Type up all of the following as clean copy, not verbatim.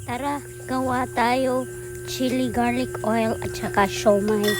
Tara, gawa tayo chili garlic oil at saka siomai.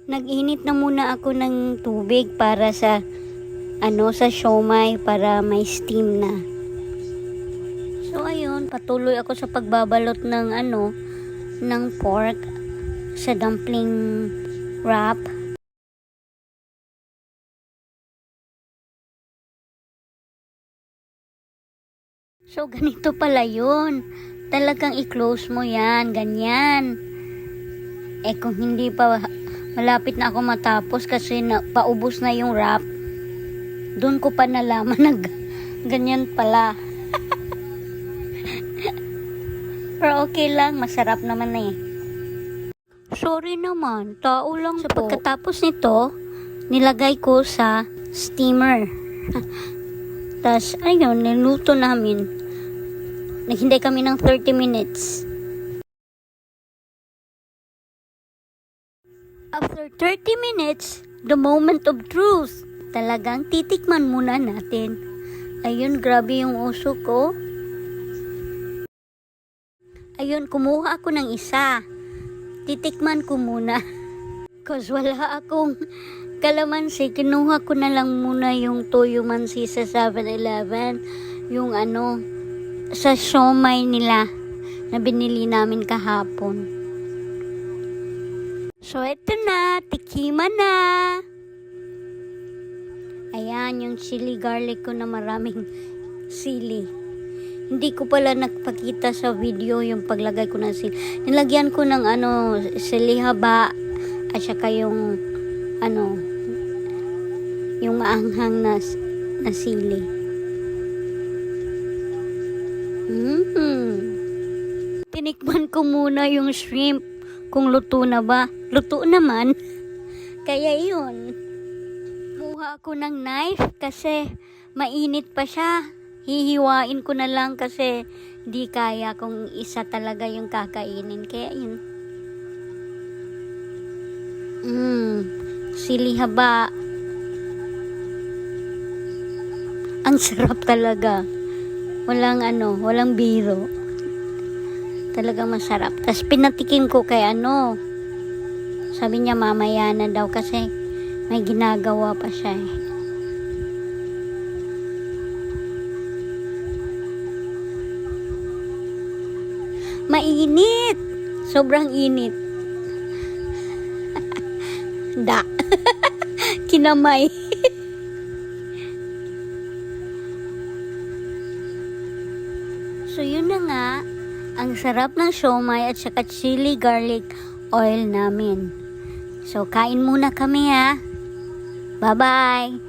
Nag-init na muna ako ng tubig para sa sa siomai para may steam na. So ayun, patuloy ako sa pagbabalot ng pork sa dumpling wrap. So ganito pala yun. Talagang i-close mo yan, ganyan. Kung hindi pa malapit na ako matapos kasi paubos na yung wrap, doon ko pa nalaman na ganyan pala. Pero okay lang, masarap naman Sorry naman, tao lang so, po. Pagkatapos nito, nilagay ko sa steamer. Tapos, ayun, niluto namin. Naghintay kami ng 30 minutes. After 30 minutes, the moment of truth. Talagang titikman muna natin. Ayun, grabe yung uso ko. Ayun, kumuha ako ng isa. Titikman ko muna. Cause wala akong kalamansi. Kinuha ko na lang muna yung toyo mansi sa 7-Eleven. Yung sa siomai nila na binili namin kahapon. So, ito na. Tikima na. Ayan, yung chili garlic ko na maraming sili. Hindi ko pala nagpakita sa video yung paglagay ko ng sili. Nilagyan ko ng sili haba at saka yung yung maanghang na sili. Tinikman ko muna yung shrimp kung luto na ba. Luto naman. Kaya yun. Kuha ako ng knife kasi mainit pa siya. Hihiwain ko na lang kasi di kaya kung isa talaga yung kakainin. Kaya yun. Sili haba. Ang sarap talaga. Walang biro. Talagang masarap. Tapos pinatikim ko kay sabi niya mamaya na daw kasi may ginagawa pa siya Mainit. Sobrang init. Kinamay. So yun na nga. Ang sarap ng siomai at saka chili garlic oil namin. So kain muna kami Bye-bye.